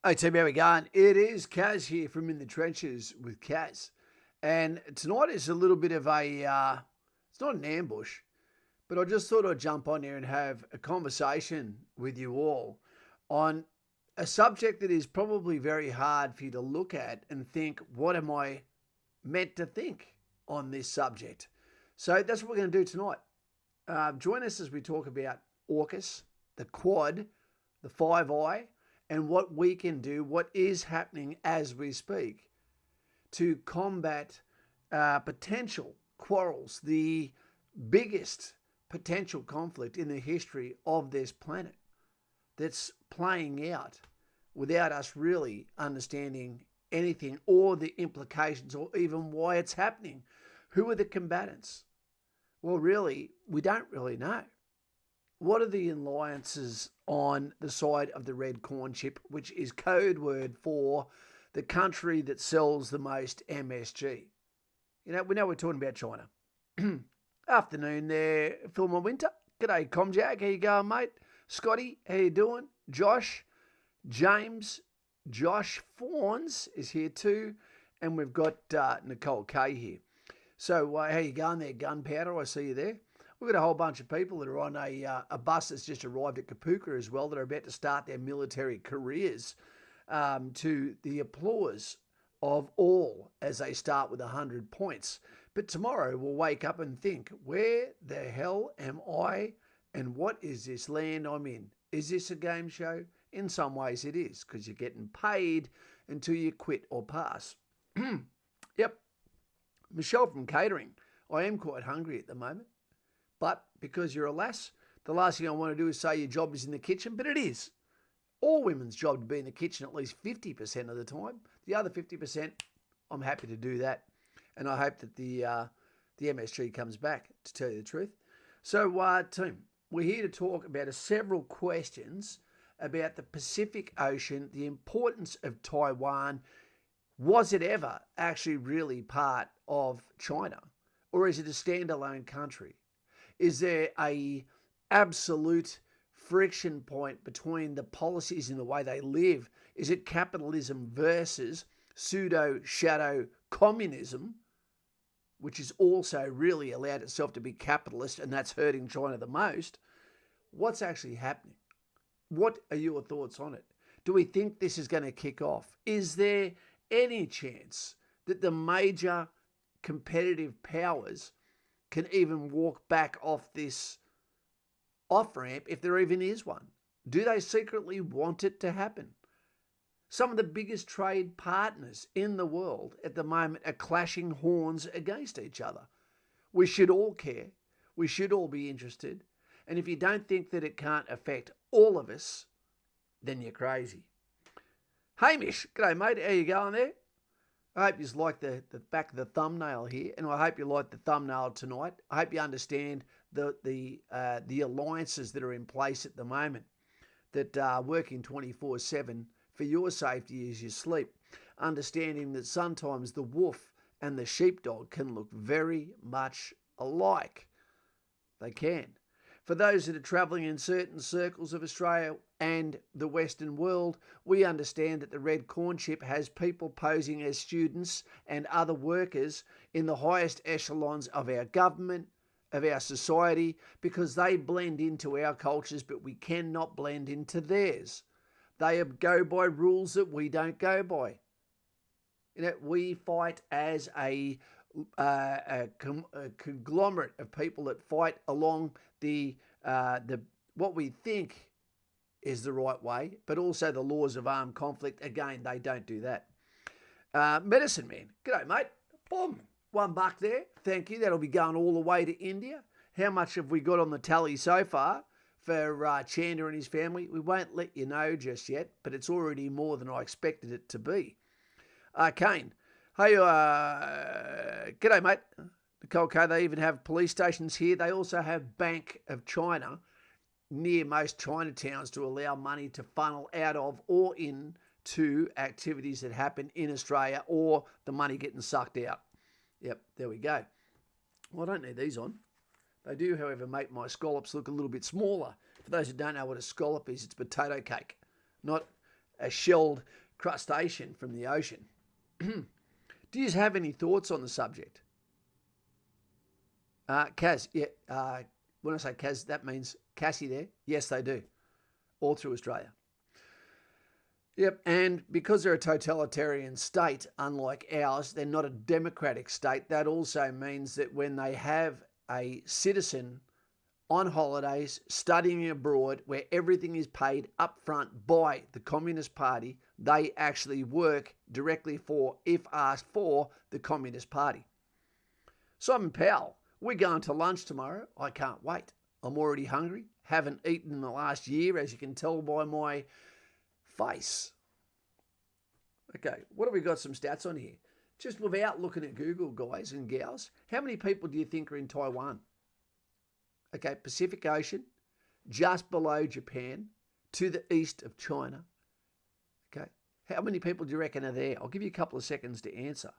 Hey team, how we going? It is Kaz here from In the Trenches with Kaz. And tonight is a little bit of it's not an ambush, but I just thought I'd jump on here and have a conversation with you all on a subject that is probably very hard for you to look at and think, what am I meant to think on this subject? So that's what we're going to do tonight. Join us as we talk about AUKUS, the Quad, the Five Eye, and what we can do, what is happening as we speak to combat potential quarrels, the biggest potential conflict in the history of this planet that's playing out without us really understanding anything or the implications or even why it's happening. Who are the combatants? Well, really, we don't really know. What are the alliances on the side of the red corn chip, which is code word for the country that sells the most MSG? We know we're talking about China. Afternoon there, Phil Winter. G'day, Comjack. How you going, mate? Scotty, how you doing? Josh, James, Josh Fawns is here too. And we've got Nicole K here. So how you going there, Gunpowder? I see you there. We've got a whole bunch of people that are on a bus that's just arrived at Kapuka as well that are about to start their military careers to the applause of all as they start with 100 points. But tomorrow we'll wake up and think, where the hell am I and what is this land I'm in? Is this a game show? In some ways it is, because you're getting paid until you quit or pass. Yep. Michelle from catering. I am quite hungry at the moment. But because you're a lass, the last thing I want to do is say your job is in the kitchen, but it is. All women's job to be in the kitchen at least 50% of the time. The other 50%, I'm happy to do that. And I hope that the MSG comes back, to tell you the truth. So, team, we're here to talk about several questions about the Pacific Ocean, the importance of Taiwan. Was it ever actually really part of China? Or is it a standalone country? Is there a absolute friction point between the policies and the way they live? Is it capitalism versus pseudo-shadow communism, which is also really allowed itself to be capitalist, and that's hurting China the most? What's actually happening? What are your thoughts on it? Do we think this is going to kick off? Is there any chance that the major competitive powers can even walk back off this off-ramp if there even is one? Do they secretly want it to happen? Some of the biggest trade partners in the world at the moment are clashing horns against each other. We should all care. We should all be interested. And if you don't think that it can't affect all of us, then you're crazy. Hamish, g'day mate, how you going there? I hope you like the back of the thumbnail here, and I hope you like the thumbnail tonight. I hope you understand the alliances that are in place at the moment that are working 24/7 for your safety as you sleep, understanding that sometimes the wolf and the sheepdog can look very much alike. They can. For those that are travelling in certain circles of Australia and the Western world, we understand that the red corn chip has people posing as students and other workers in the highest echelons of our government, of our society, because they blend into our cultures, but we cannot blend into theirs. They go by rules that we don't go by. We fight as a conglomerate of people that fight along the what we think is the right way, but also the laws of armed conflict. Again, they don't do that. Medicine Man, g'day mate. Boom, $1 there. Thank you. That'll be going all the way to India. How much have we got on the tally so far for Chanda and his family? We won't let you know just yet, but it's already more than I expected it to be. Kane. Hey, g'day, mate. Nicole K, they even have police stations here. They also have Bank of China near most Chinatowns to allow money to funnel out of or into activities that happen in Australia or the money getting sucked out. Yep, there we go. Well, I don't need these on. They do, however, make my scallops look a little bit smaller. For those who don't know what a scallop is, it's potato cake. Not a shelled crustacean from the ocean. Do you have any thoughts on the subject? Kaz, yeah. When I say Kaz, that means Cassie there. Yes, they do. All through Australia. Yep, and because they're a totalitarian state, unlike ours, they're not a democratic state. That also means that when they have a citizen on holidays, studying abroad, where everything is paid upfront by the Communist Party, they actually work directly for, if asked for, the Communist Party. Simon Powell, we're going to lunch tomorrow. I can't wait. I'm already hungry. Haven't eaten in the last year, as you can tell by my face. Okay, what have we got some stats on here? Just without looking at Google, guys and gals, how many people do you think are in Taiwan? Okay, Pacific Ocean, just below Japan, to the east of China. Okay, how many people do you reckon are there? I'll give you a couple of seconds to answer.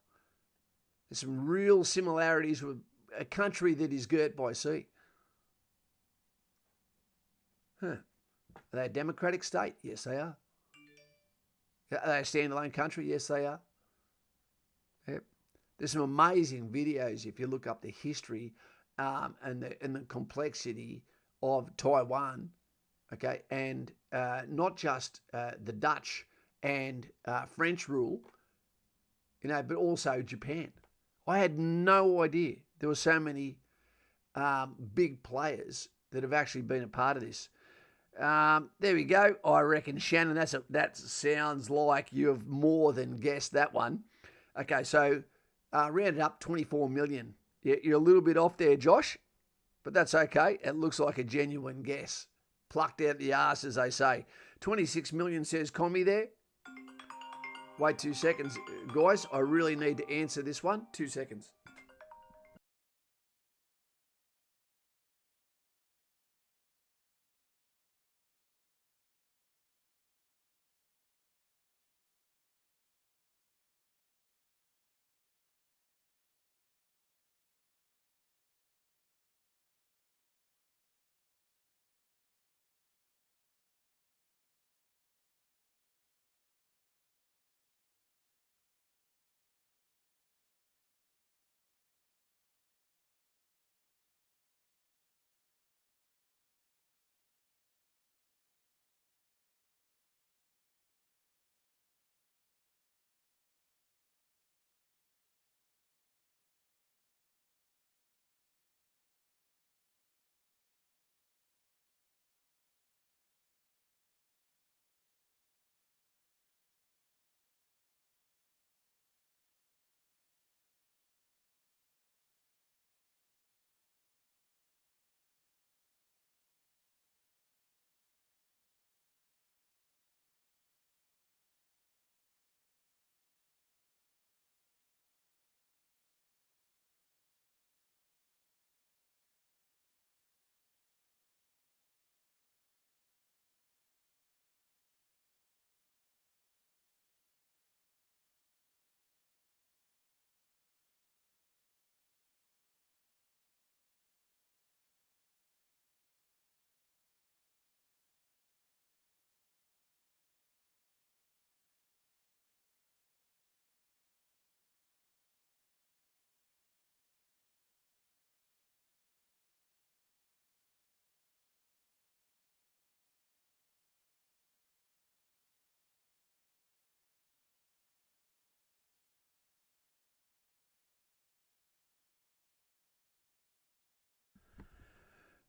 There's some real similarities with a country that is girt by sea. Are they a democratic state? Yes, they are. Are they a standalone country? Yes, they are. Yep. There's some amazing videos if you look up the history and the complexity of Taiwan, okay, and not just the Dutch and French rule, but also Japan. I had no idea there were so many big players that have actually been a part of this. There we go. I reckon, Shannon, that sounds like you have more than guessed that one. Okay, so rounded up 24 million. You're a little bit off there, Josh, but that's okay. It looks like a genuine guess. Plucked out the arse, as they say. 26 million says Commie there. Wait 2 seconds, guys. I really need to answer this one. 2 seconds.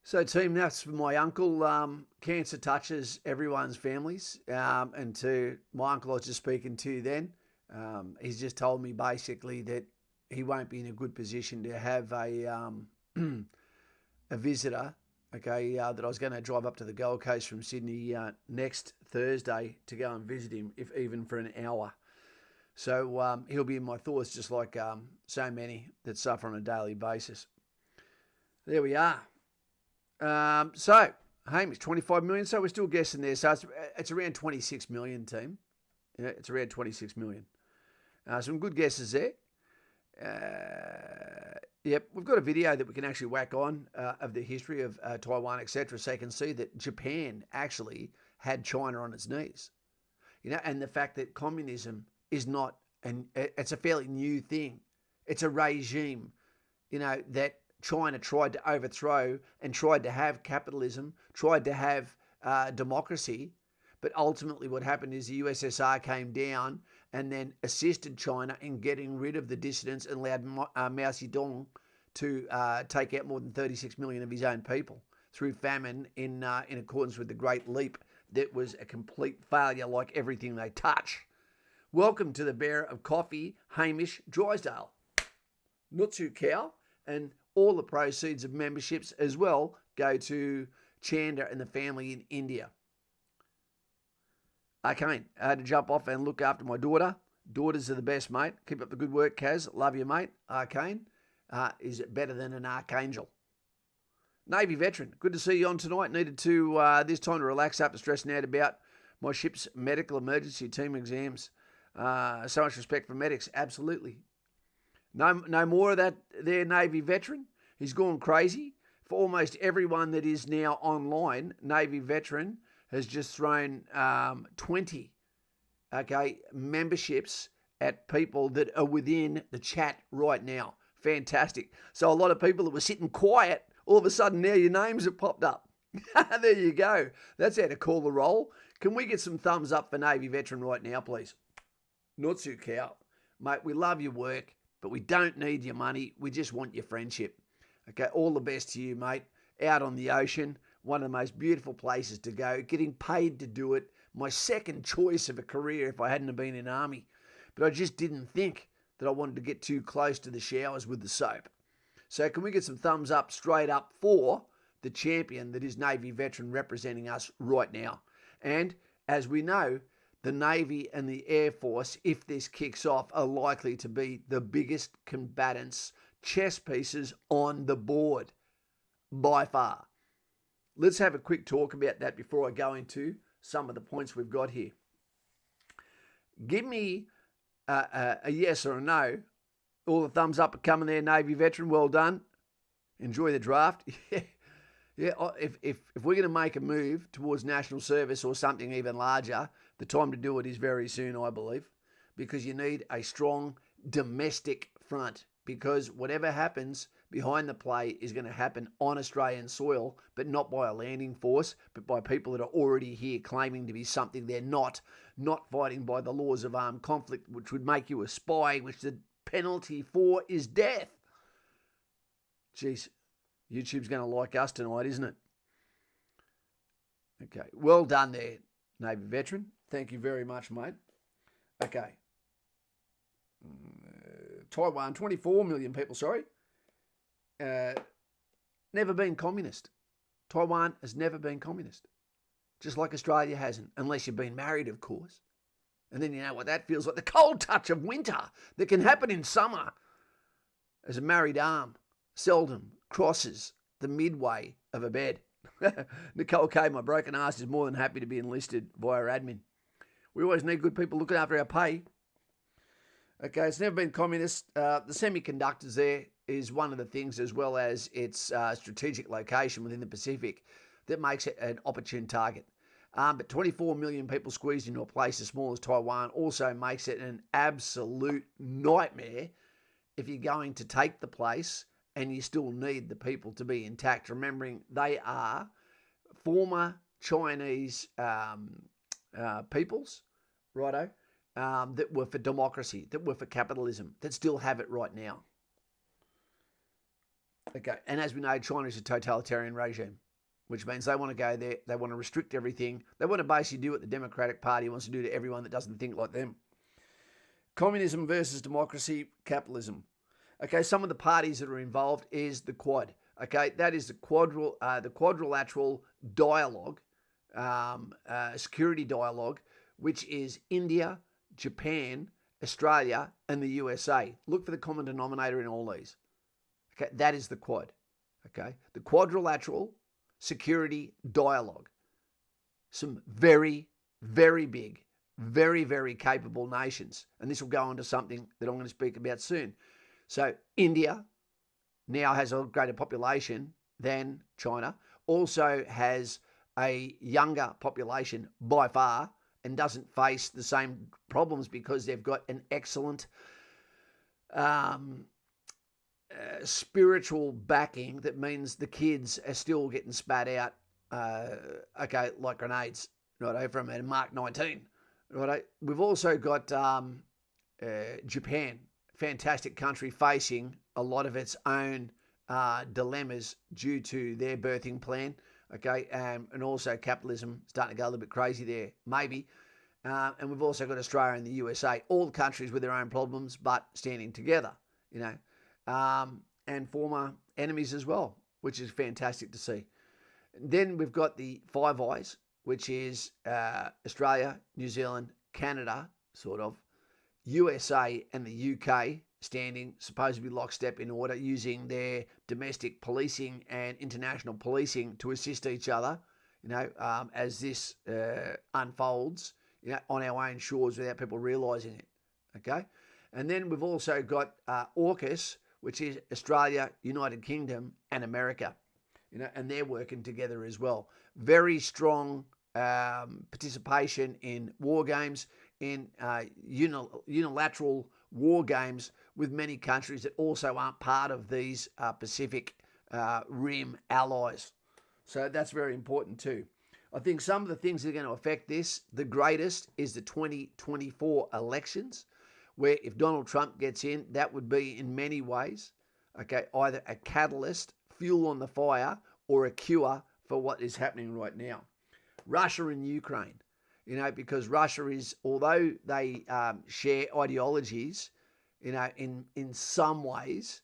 So, team, that's for my uncle. Cancer touches everyone's families. And to my uncle I was just speaking to then, he's just told me basically that he won't be in a good position to have a visitor, okay, that I was going to drive up to the Gold Coast from Sydney next Thursday to go and visit him, if even for an hour. So he'll be in my thoughts just like so many that suffer on a daily basis. There we are. So, Hamish, 25 million. So we're still guessing there. So it's around 26 million, team. Yeah, it's around 26 million. Some good guesses there. Yep, we've got a video that we can actually whack on of the history of Taiwan, etc. So you can see that Japan actually had China on its knees. and the fact that communism is not, and it's a fairly new thing. It's a regime, that China tried to overthrow and tried to have capitalism, tried to have democracy. But ultimately what happened is the USSR came down and then assisted China in getting rid of the dissidents and allowed Mao Zedong to take out more than 36 million of his own people through famine in accordance with the Great Leap that was a complete failure like everything they touch. Welcome to the bearer of coffee, Hamish Drysdale. Nutsu Cow, and all the proceeds of memberships as well go to Chanda and the family in India. Okay, I had to jump off and look after my daughter. Daughters are the best, mate. Keep up the good work, Kaz. Love you, mate. Arcane is better than an archangel. Navy veteran, good to see you on tonight. Needed to this time to relax after stressing out about my ship's medical emergency team exams. So much respect for medics, absolutely. No more of that there, Navy veteran. He's gone crazy. For almost everyone that is now online, Navy veteran has just thrown 20 memberships at people that are within the chat right now. Fantastic. So a lot of people that were sitting quiet, all of a sudden now your names have popped up. There you go. That's how to call the roll. Can we get some thumbs up for Navy veteran right now, please? Nutsu Cow. Mate, we love your work, but we don't need your money. We just want your friendship. Okay, all the best to you, mate. Out on the ocean, one of the most beautiful places to go, getting paid to do it. My second choice of a career if I hadn't have been in army. But I just didn't think that I wanted to get too close to the showers with the soap. So can we get some thumbs up straight up for the champion that is Navy veteran representing us right now? And as we know, the Navy and the Air Force, if this kicks off, are likely to be the biggest combatants, chess pieces on the board by far. Let's have a quick talk about that before I go into some of the points we've got here. Give me a yes or a no. All the thumbs up are coming there, Navy veteran. Well done. Enjoy the draft. Yeah. If we're going to make a move towards national service or something even larger, the time to do it is very soon, I believe, because you need a strong domestic front, because whatever happens behind the play is going to happen on Australian soil, but not by a landing force, but by people that are already here claiming to be something they're not fighting by the laws of armed conflict, which would make you a spy, which the penalty for is death. Jeez, YouTube's going to like us tonight, isn't it? Okay, well done there, Navy veteran. Thank you very much, mate. Okay. Taiwan, 24 million people, sorry. Never been communist. Taiwan has never been communist. Just like Australia hasn't, unless you've been married, of course. And then you know what that feels like. The cold touch of winter that can happen in summer. As a married arm seldom crosses the midway of a bed. Nicole K, my broken ass, is more than happy to be enlisted by our admin. We always need good people looking after our pay. Okay, it's never been communist. The semiconductors there is one of the things, as well as its strategic location within the Pacific, that makes it an opportune target. But 24 million people squeezed into a place as small as Taiwan also makes it an absolute nightmare if you're going to take the place and you still need the people to be intact. Remembering they are former Chinese peoples, righto, that were for democracy, that were for capitalism, that still have it right now. Okay, and as we know, China is a totalitarian regime, which means they want to go there, they want to restrict everything, they want to basically do what the Democratic Party wants to do to everyone that doesn't think like them. Communism versus democracy, capitalism. Okay, some of the parties that are involved is the Quad. Okay, that is the Quadrilateral dialogue, security dialogue, which is India, Japan, Australia, and the USA. Look for the common denominator in all these. Okay, that is the Quad. Okay, the Quadrilateral security dialogue. Some very, very big, very, very capable nations. And this will go on to something that I'm going to speak about soon. So India now has a greater population than China, also has a younger population by far, and doesn't face the same problems because they've got an excellent spiritual backing that means the kids are still getting spat out, like grenades, right, from a Mark 19. Right. We've also got Japan, fantastic country facing a lot of its own dilemmas due to their birthing plan. Okay, and also capitalism starting to go a little bit crazy there, maybe. And we've also got Australia and the USA, all countries with their own problems, but standing together, and former enemies as well, which is fantastic to see. Then we've got the Five Eyes, which is Australia, New Zealand, Canada, sort of, USA and the UK standing supposedly lockstep in order, using their domestic policing and international policing to assist each other, as this unfolds, on our own shores without people realising it, okay? And then we've also got AUKUS, which is Australia, United Kingdom and America, and they're working together as well. Very strong participation in war games, in unilateral war games with many countries that also aren't part of these Pacific Rim allies. So that's very important too. I think some of the things that are going to affect this, the greatest, is the 2024 elections, where if Donald Trump gets in, that would be in many ways, okay, either a catalyst, fuel on the fire, or a cure for what is happening right now. Russia and Ukraine, because Russia is, although they share ideologies, in some ways,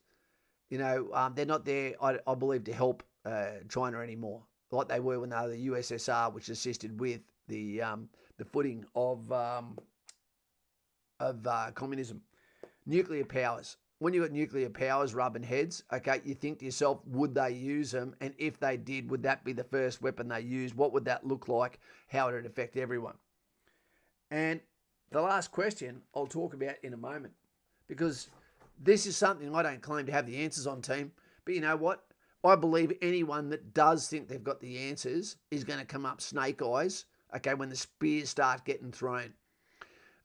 they're not there, I believe, to help China anymore, like they were when they were the USSR, which assisted with the footing of communism. Nuclear powers. When you've got nuclear powers rubbing heads, okay, you think to yourself, would they use them? And if they did, would that be the first weapon they use? What would that look like? How would it affect everyone? And the last question I'll talk about in a moment, because this is something I don't claim to have the answers on, team. But you know what? I believe anyone that does think they've got the answers is going to come up snake eyes, okay, when the spears start getting thrown.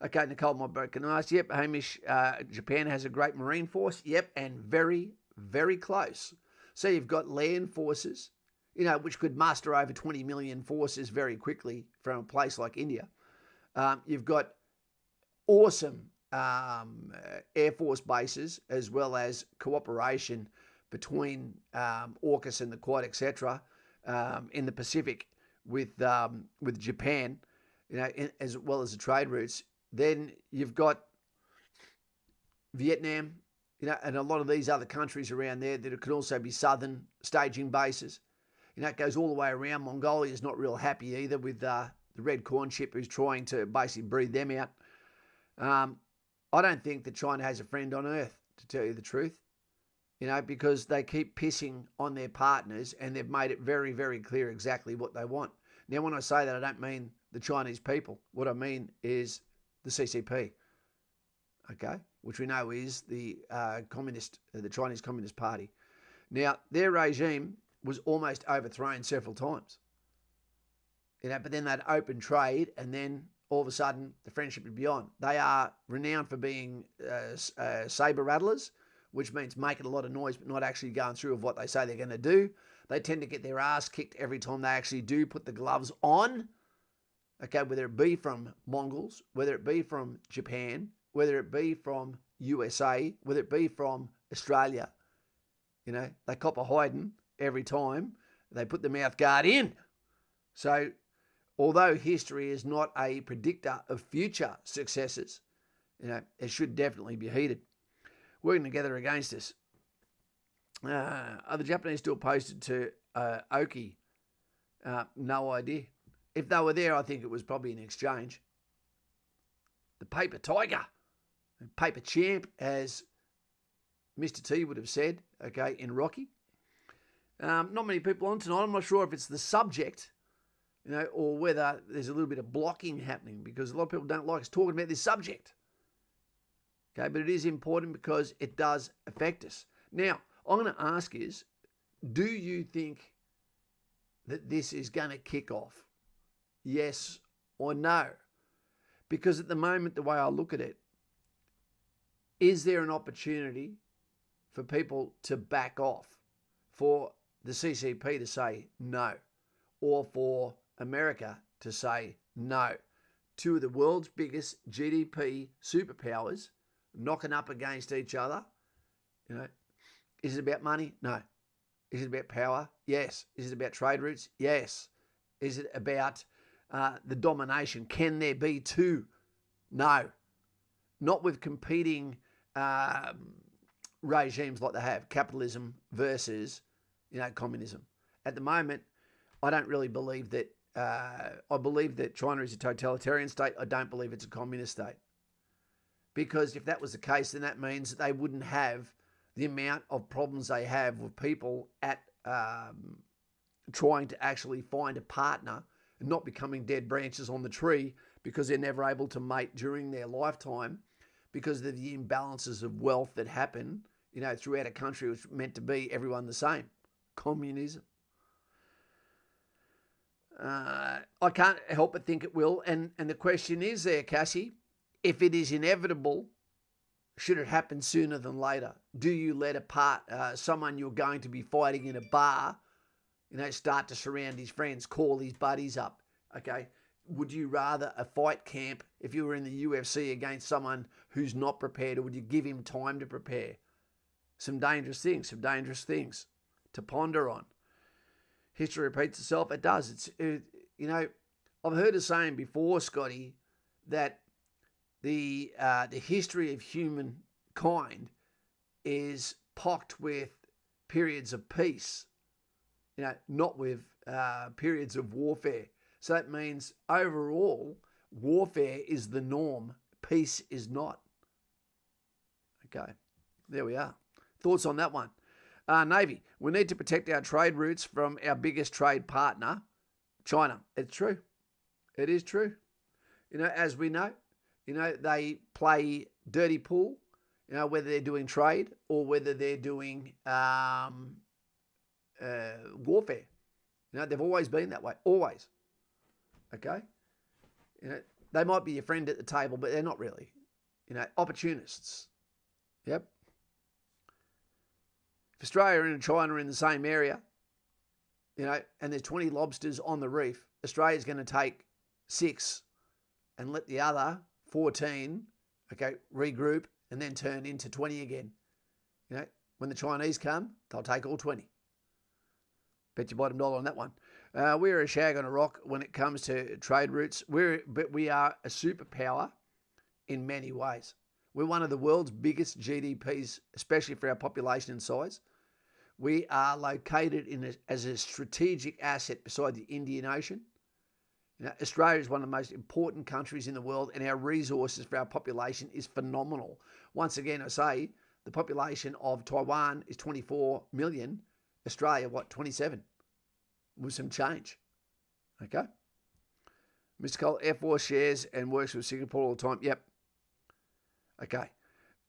Okay, Nicole, my bro, can I ask? Yep, Hamish, Japan has a great marine force. Yep, and very, very close. So you've got land forces, which could muster over 20 million forces very quickly from a place like India. You've got awesome Air Force bases, as well as cooperation between AUKUS and the Quad, etc., in the Pacific with Japan, as well as the trade routes. Then you've got Vietnam, and a lot of these other countries around there that could also be southern staging bases. It goes all the way around. Mongolia is not real happy either with the red corn chip, who's trying to basically breed them out. I don't think that China has a friend on earth, to tell you the truth, because they keep pissing on their partners, and they've made it very, very clear exactly what they want. Now, when I say that, I don't mean the Chinese people. What I mean is the CCP, okay, which we know is the Chinese Communist Party. Now, their regime was almost overthrown several times, but then they'd open trade, and then all of a sudden the friendship would be on. They are renowned for being saber rattlers, which means making a lot of noise but not actually going through with what they say they're going to do. They tend to get their ass kicked every time they actually do put the gloves on. Okay, whether it be from Mongols, whether it be from Japan, whether it be from USA, whether it be from Australia, they cop a hiding every time they put the mouth guard in. So, although history is not a predictor of future successes, it should definitely be heeded. Working together against us. Are the Japanese still posted to AUKUS? No idea. If they were there, I think it was probably an exchange. The paper tiger, paper champ, as Mr. T would have said, okay, in Rocky. Not many people on tonight. I'm not sure if it's the subject, or whether there's a little bit of blocking happening, because a lot of people don't like us talking about this subject. Okay, but it is important because it does affect us. Now, I'm going to ask is, do you think that this is going to kick off? Yes or no? Because at the moment, the way I look at it, is there an opportunity for people to back off, for the CCP to say no, or for America to say no? Two of the world's biggest GDP superpowers knocking up against each other. Is it about money? No. Is it about power? Yes. Is it about trade routes? Yes. Is it about the domination? Can there be two? No. Not with competing regimes like they have, capitalism versus, communism. At the moment, I don't really believe that. I believe that China is a totalitarian state. I don't believe it's a communist state. Because if that was the case, then that means that they wouldn't have the amount of problems they have with people at trying to actually find a partner and not becoming dead branches on the tree because they're never able to mate during their lifetime because of the imbalances of wealth that happen, throughout a country which is meant to be everyone the same. Communism. I can't help but think it will. And the question is there, Cassie, if it is inevitable, should it happen sooner than later? Do you let someone you're going to be fighting in a bar, start to surround his friends, call his buddies up? Okay. Would you rather a fight camp if you were in the UFC against someone who's not prepared, or would you give him time to prepare? Some dangerous things to ponder on. History repeats itself. It does. I've heard a saying before, Scotty, that the history of humankind is pocked with periods of peace, not with periods of warfare. So that means overall, warfare is the norm. Peace is not. Okay, there we are. Thoughts on that one? Navy, we need to protect our trade routes from our biggest trade partner, China. It's true. It is true. As we know, they play dirty pool, whether they're doing trade or whether they're doing warfare. They've always been that way, always. Okay? They might be your friend at the table, but they're not really. Opportunists. Yep. If Australia and China are in the same area, and there's 20 lobsters on the reef, Australia's going to take 6 and let the other 14, regroup and then turn into 20 again. When the Chinese come, they'll take all 20. Bet your bottom dollar on that one. We're a shag on a rock when it comes to trade routes. But we are a superpower in many ways. We're one of the world's biggest GDPs, especially for our population and size. We are located as a strategic asset beside the Indian Ocean. Australia is one of the most important countries in the world, and our resources for our population is phenomenal. Once again, I say the population of Taiwan is 24 million. Australia, 27? With some change. Okay? Mr. Cole, Air Force shares and works with Singapore all the time. Yep. Okay.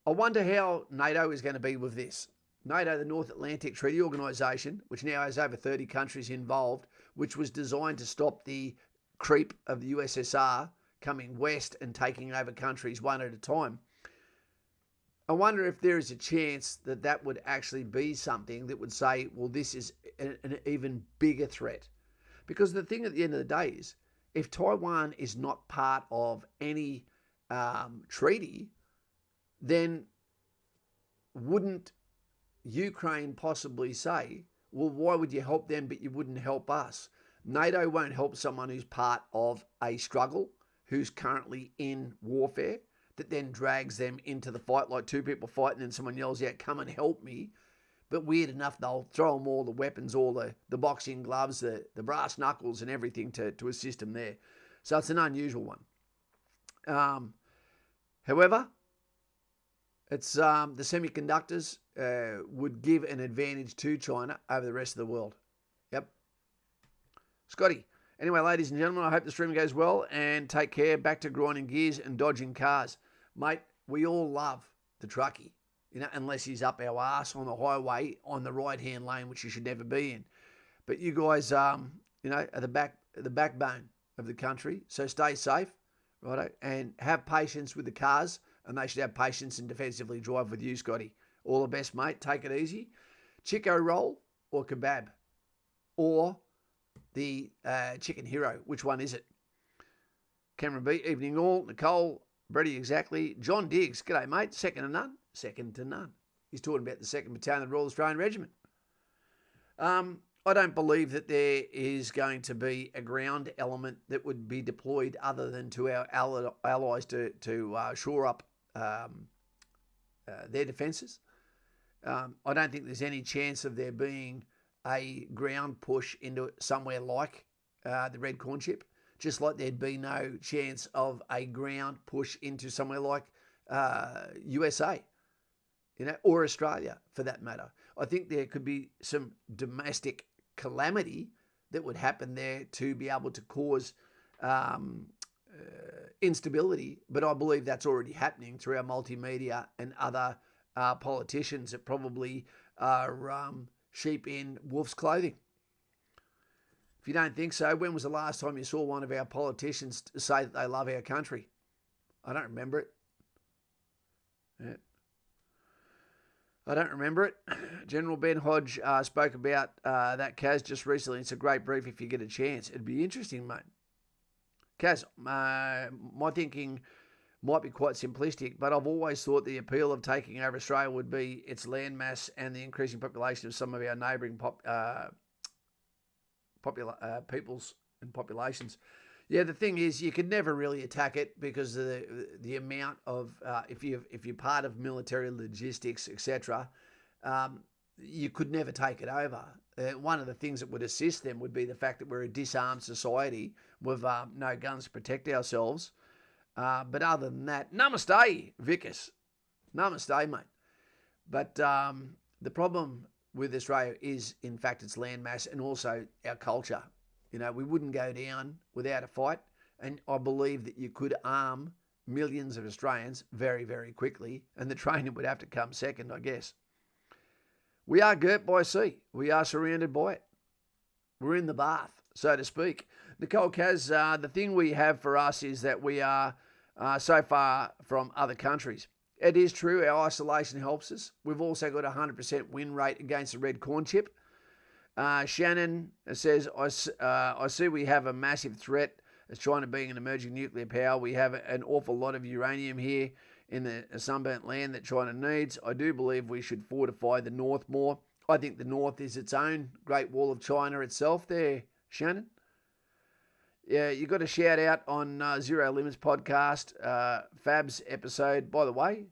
I wonder how NATO is going to be with this. NATO, the North Atlantic Treaty Organisation, which now has over 30 countries involved, which was designed to stop the creep of the USSR coming west and taking over countries one at a time. I wonder if there is a chance that that would actually be something that would say, well, this is an even bigger threat. Because the thing at the end of the day is, if Taiwan is not part of any treaty, then wouldn't Ukraine possibly say, well, why would you help them but you wouldn't help us? NATO won't help someone who's part of a struggle, who's currently in warfare, that then drags them into the fight, like two people fight and then someone yells out, come and help me. But weird enough, they'll throw them all the weapons, all the boxing gloves, the brass knuckles and everything to assist them there. So it's an unusual one. However, it's the semiconductors would give an advantage to China over the rest of the world. Yep. Scotty. Anyway, ladies and gentlemen, I hope the stream goes well and take care. Back to grinding gears and dodging cars. Mate, we all love the truckie, unless he's up our arse on the highway on the right-hand lane, which you should never be in. But you guys, are the backbone of the country. So stay safe. right? And have patience with the cars, and they should have patience and defensively drive with you, Scotty. All the best, mate. Take it easy. Chico roll or kebab? Or the chicken hero? Which one is it? Cameron B, evening all. Nicole, Brady, exactly. John Diggs, g'day, mate. Second to none. Second to none. He's talking about the 2nd Battalion of the Royal Australian Regiment. I don't believe that there is going to be a ground element that would be deployed other than to our allies to shore up their defences. I don't think there's any chance of there being a ground push into somewhere like the Red Corn Chip, just like there'd be no chance of a ground push into somewhere like USA, or Australia for that matter. I think there could be some domestic calamity that would happen there to be able to cause instability, but I believe that's already happening through our multimedia and other politicians that probably are sheep in wolf's clothing. If you don't think so, when was the last time you saw one of our politicians say that they love our country? I don't remember it. Yeah. I don't remember it. General Ben Hodge spoke about that, Kaz, just recently. It's a great brief if you get a chance. It'd be interesting, mate. Kaz, my thinking might be quite simplistic, but I've always thought the appeal of taking over Australia would be its landmass and the increasing population of some of our neighbouring peoples and populations. Yeah, the thing is, you could never really attack it because of the amount of if you're part of military logistics, etc. You could never take it over. One of the things that would assist them would be the fact that we're a disarmed society with no guns to protect ourselves. But other than that, namaste, Vickers. Namaste, mate. But the problem with Australia is, in fact, its landmass and also our culture. We wouldn't go down without a fight. And I believe that you could arm millions of Australians very, very quickly. And the training would have to come second, I guess. We are girt by sea. We are surrounded by it. We're in the bath, so to speak. Nicole Kaz, the thing we have for us is that we are so far from other countries. It is true, our isolation helps us. We've also got a 100% win rate against the Red Corn Chip. Shannon says, I see we have a massive threat as China being an emerging nuclear power. We have an awful lot of uranium here in the sunburnt land that China needs. I do believe we should fortify the north more. I think the north is its own Great Wall of China itself there, Shannon. Yeah, you got a shout out on Zero Limits podcast, Fab's episode. By the way,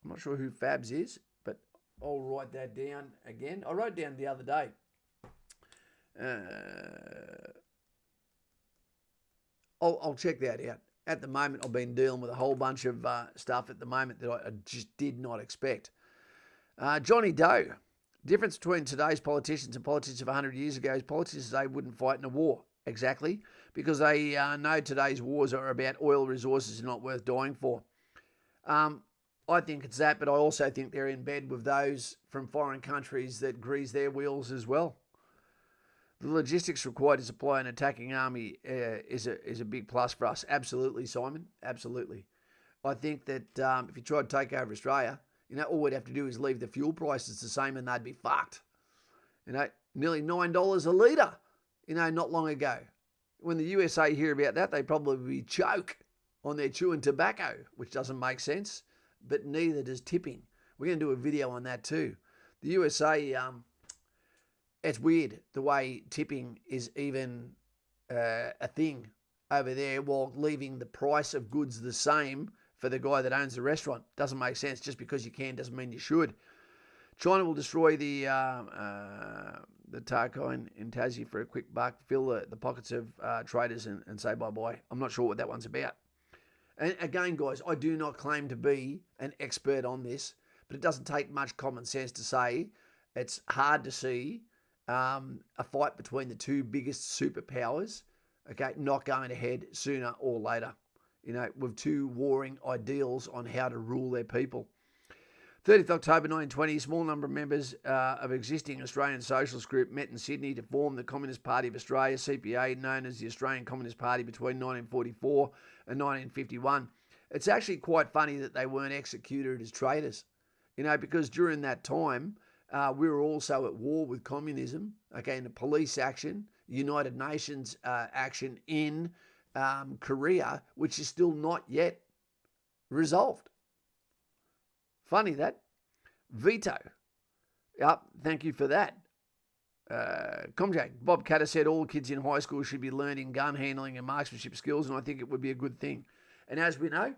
I'm not sure who Fabs is, but I'll write that down again. I wrote down the other day. I'll check that out. At the moment, I've been dealing with a whole bunch of stuff at the moment that I just did not expect. Johnny Doe. Difference between today's politicians and politicians of 100 years ago is politicians today wouldn't fight in a war. Exactly. Because they know today's wars are about oil resources and not worth dying for. I think it's that, but I also think they're in bed with those from foreign countries that grease their wheels as well. The logistics required to supply an attacking army is a big plus for us. Absolutely, Simon. Absolutely. I think that if you try to take over Australia, all we'd have to do is leave the fuel prices the same and they'd be fucked. Nearly $9 a litre, not long ago. When the USA hear about that, they probably choke on their chewing tobacco, which doesn't make sense, but neither does tipping. We're going to do a video on that too. The USA, it's weird the way tipping is even a thing over there while leaving the price of goods the same for the guy that owns the restaurant. Doesn't make sense. Just because you can doesn't mean you should. China will destroy the Tarkine in Tassie for a quick buck, fill the pockets of traders and say bye-bye. I'm not sure what that one's about. And again, guys, I do not claim to be an expert on this, but it doesn't take much common sense to say it's hard to see a fight between the two biggest superpowers, not going ahead sooner or later, with two warring ideals on how to rule their people. 30th October 1920, a small number of members of existing Australian Socialist group met in Sydney to form the Communist Party of Australia, CPA, known as the Australian Communist Party between 1944 and 1951. It's actually quite funny that they weren't executed as traitors, because during that time, we were also at war with communism, in the police action, United Nations action in Korea, which is still not yet resolved. Funny that. Veto. Yep, thank you for that. Comjack, Bob Catter said all kids in high school should be learning gun handling and marksmanship skills, and I think it would be a good thing. And as we know,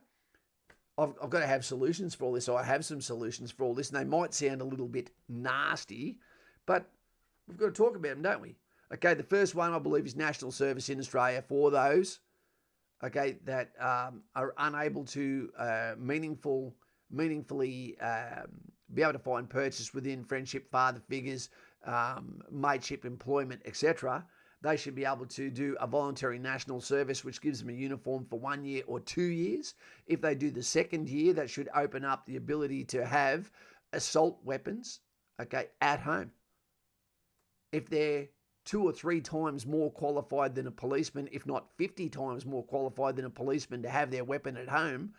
I've got to have solutions for all this. So I have some solutions for all this, and they might sound a little bit nasty, but we've got to talk about them, don't we? Okay, the first one I believe is national service in Australia for those, that are unable to meaningfully be able to find purchase within friendship, father figures, mateship, employment, etc. They should be able to do a voluntary national service, which gives them a uniform for 1 year or 2 years. If they do the second year, that should open up the ability to have assault weapons, at home. If they're 2 or 3 times more qualified than a policeman, if not 50 times more qualified than a policeman to have their weapon at home,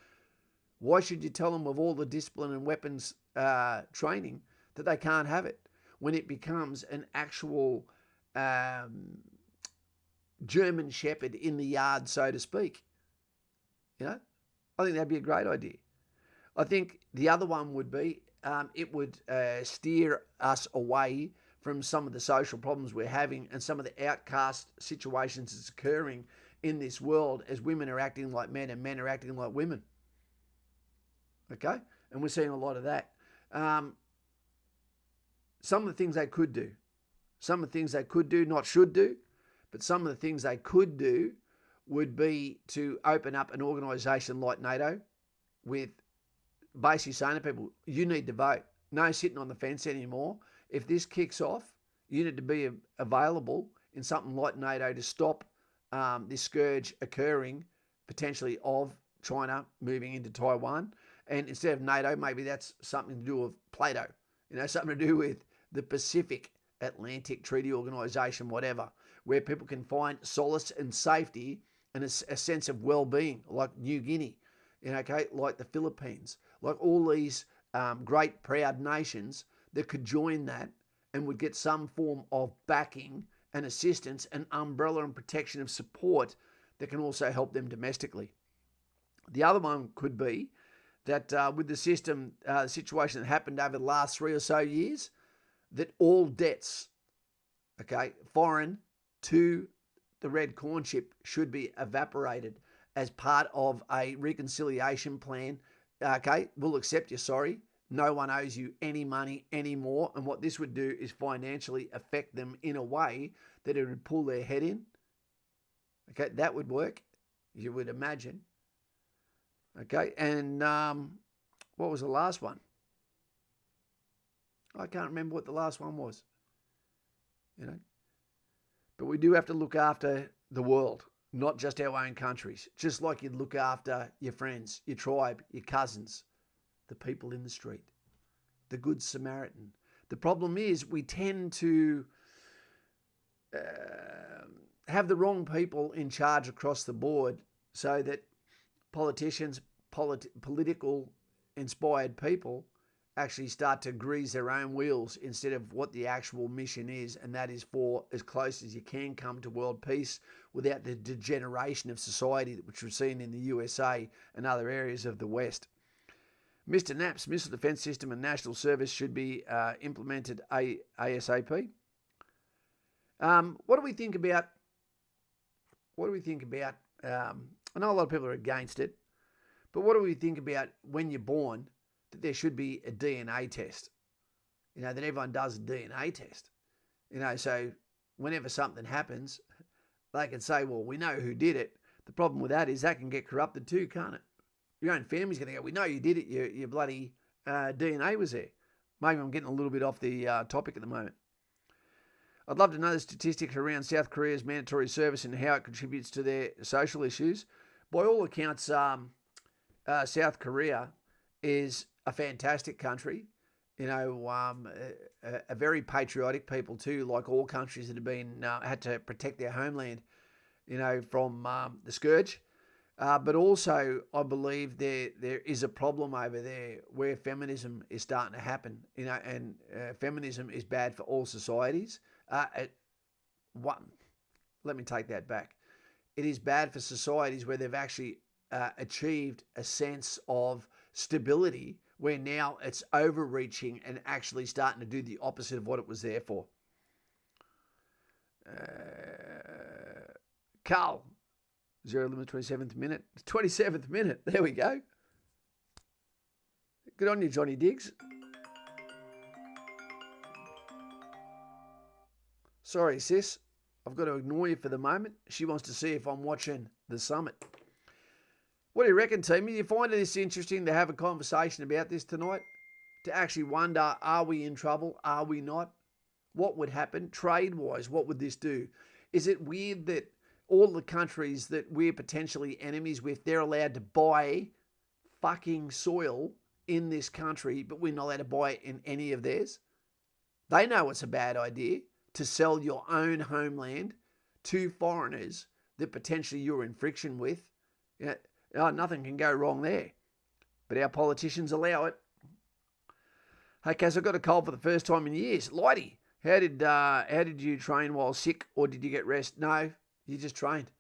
why should you tell them of all the discipline and weapons training that they can't have it when it becomes an actual German shepherd in the yard, so to speak? I think that'd be a great idea. I think the other one would be it would steer us away from some of the social problems we're having and some of the outcast situations that's occurring in this world as women are acting like men and men are acting like women. And we're seeing a lot of that. Some of the things they could do, not should do, but some of the things they could do would be to open up an organisation like NATO with basically saying to people, you need to vote. No sitting on the fence anymore. If this kicks off, you need to be available in something like NATO to stop this scourge occurring, potentially, of China moving into Taiwan. And instead of NATO, maybe that's something to do with Plato, something to do with the Pacific Atlantic Treaty Organization, whatever, where people can find solace and safety and a sense of well-being, like New Guinea, like the Philippines, like all these great, proud nations that could join that and would get some form of backing and assistance and umbrella and protection of support that can also help them domestically. The other one could be that with the situation that happened over the last 3 or so years, that all debts, foreign to the red corn chip should be evaporated as part of a reconciliation plan. We'll accept you, sorry. No one owes you any money anymore. And what this would do is financially affect them in a way that it would pull their head in. That would work, you would imagine. And what was the last one? I can't remember what the last one was. But we do have to look after the world, not just our own countries. Just like you'd look after your friends, your tribe, your cousins, the people in the street, the Good Samaritan. The problem is we tend to have the wrong people in charge across the board, so that politicians, political inspired people actually start to grease their own wheels instead of what the actual mission is, and that is for as close as you can come to world peace without the degeneration of society which we've seen in the USA and other areas of the West. Mr. Knapp's missile defence system and national service should be implemented ASAP. What do we think about? I know a lot of people are against it, but what do we think about when you're born that there should be a DNA test? That everyone does a DNA test. So whenever something happens, they can say, well, we know who did it. The problem with that is that can get corrupted too, can't it? Your own family's going to go, we know you did it. Your bloody DNA was there. Maybe I'm getting a little bit off the topic at the moment. I'd love to know the statistics around South Korea's mandatory service and how it contributes to their social issues. By all accounts, South Korea is a fantastic country, a very patriotic people too, like all countries that have been had to protect their homeland, from the scourge. But also, I believe there is a problem over there where feminism is starting to happen, and feminism is bad for all societies. Let me take that back. It is bad for societies where they've actually achieved a sense of stability, where now it's overreaching and actually starting to do the opposite of what it was there for. Carl, zero limit, 27th minute. 27th minute. There we go. Good on you, Johnny Diggs. Sorry, sis. I've got to ignore you for the moment. She wants to see if I'm watching the summit. What do you reckon, team? Do you find this interesting to have a conversation about this tonight? To actually wonder, are we in trouble? Are we not? What would happen? Trade-wise, what would this do? Is it weird that all the countries that we're potentially enemies with, they're allowed to buy fucking soil in this country, but we're not allowed to buy it in any of theirs? They know it's a bad idea to sell your own homeland to foreigners that potentially you're in friction with. Nothing can go wrong there. But our politicians allow it. Hey, Kaz, I got a cold for the first time in years. Lighty, how did you train while sick, or did you get rest? No, you just trained.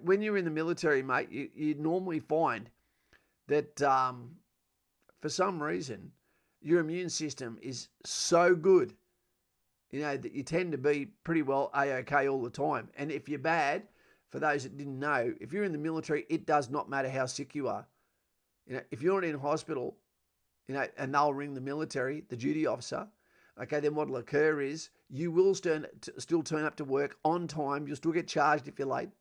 When you're in the military, mate, you normally find that for some reason your immune system is so good, that you tend to be pretty well A-OK all the time. And if you're bad, for those that didn't know, if you're in the military, it does not matter how sick you are. If you're not in hospital, and they'll ring the military, the duty officer, okay, then what'll occur is you will still turn up to work on time. You'll still get charged if you're late,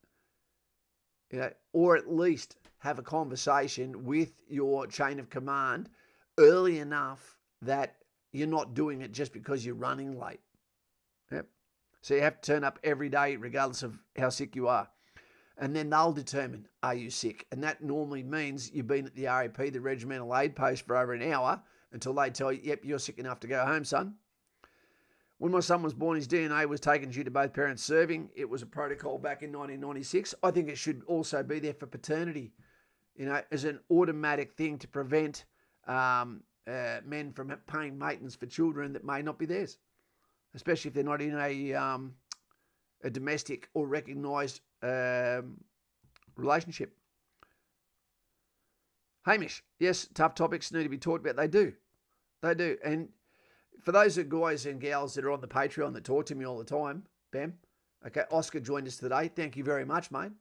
or at least have a conversation with your chain of command early enough that you're not doing it just because you're running late. Yep. So you have to turn up every day regardless of how sick you are. And then they'll determine, are you sick? And that normally means you've been at the RAP, the Regimental Aid Post, for over an hour until they tell you, yep, you're sick enough to go home, son. When my son was born, his DNA was taken due to both parents serving. It was a protocol back in 1996. I think it should also be there for paternity, as an automatic thing to prevent men from paying maintenance for children that may not be theirs, especially if they're not in a domestic or recognised relationship. Hamish, yes, tough topics need to be talked about. They do. And for those guys and gals that are on the Patreon that talk to me all the time, Bam, okay, Oscar joined us today. Thank you very much, mate.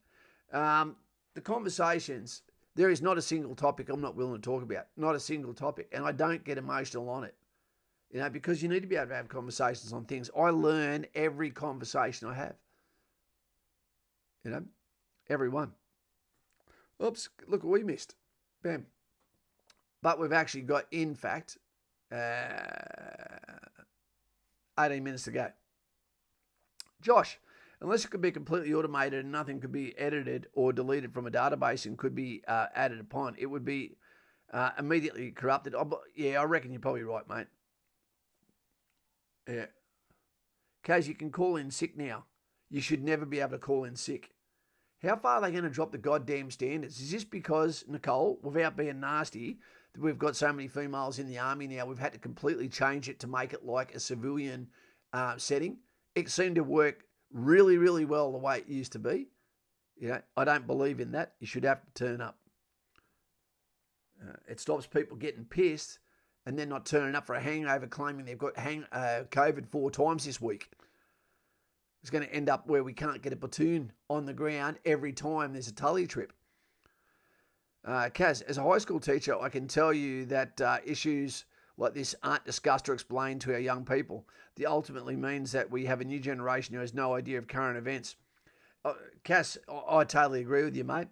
The conversations, there is not a single topic I'm not willing to talk about. Not a single topic. And I don't get emotional on it. Because you need to be able to have conversations on things. I learn every conversation I have. Every one. Oops, look what we missed. Bam. But we've actually got, in fact, 18 minutes to go. Josh, unless it could be completely automated and nothing could be edited or deleted from a database and could be added upon, it would be immediately corrupted. I reckon you're probably right, mate. Yeah. Kaz, you can call in sick now. You should never be able to call in sick. How far are they going to drop the goddamn standards? Is this because, Nicole, without being nasty, that we've got so many females in the army now, we've had to completely change it to make it like a civilian setting? It seemed to work really, really well the way it used to be. I don't believe in that. You should have to turn up. It stops people getting pissed and then not turning up for a hangover, claiming they've got COVID 4 times this week. It's going to end up where we can't get a platoon on the ground every time there's a tully trip. Kaz, as a high school teacher, I can tell you that issues like this aren't discussed or explained to our young people. That ultimately means that we have a new generation who has no idea of current events. Kaz, I totally agree with you, mate.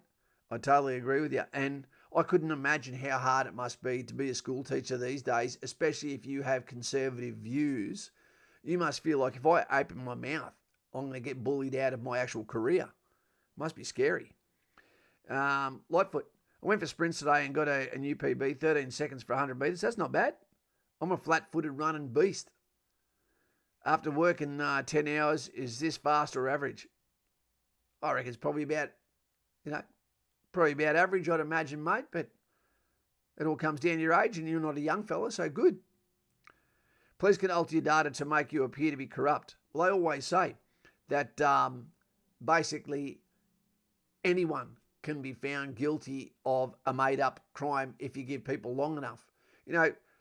I totally agree with you. And I couldn't imagine how hard it must be to be a school teacher these days, especially if you have conservative views. You must feel like if I open my mouth, I'm going to get bullied out of my actual career. Must be scary. Lightfoot, I went for sprints today and got a new PB, 13 seconds for 100 metres. That's not bad. I'm a flat-footed running beast. After working 10 hours, is this fast or average? I reckon it's probably about, average, I'd imagine, mate, but it all comes down to your age and you're not a young fella, so good. Police can alter your data to make you appear to be corrupt. Well, they always say that basically anyone can be found guilty of a made-up crime if you give people long enough.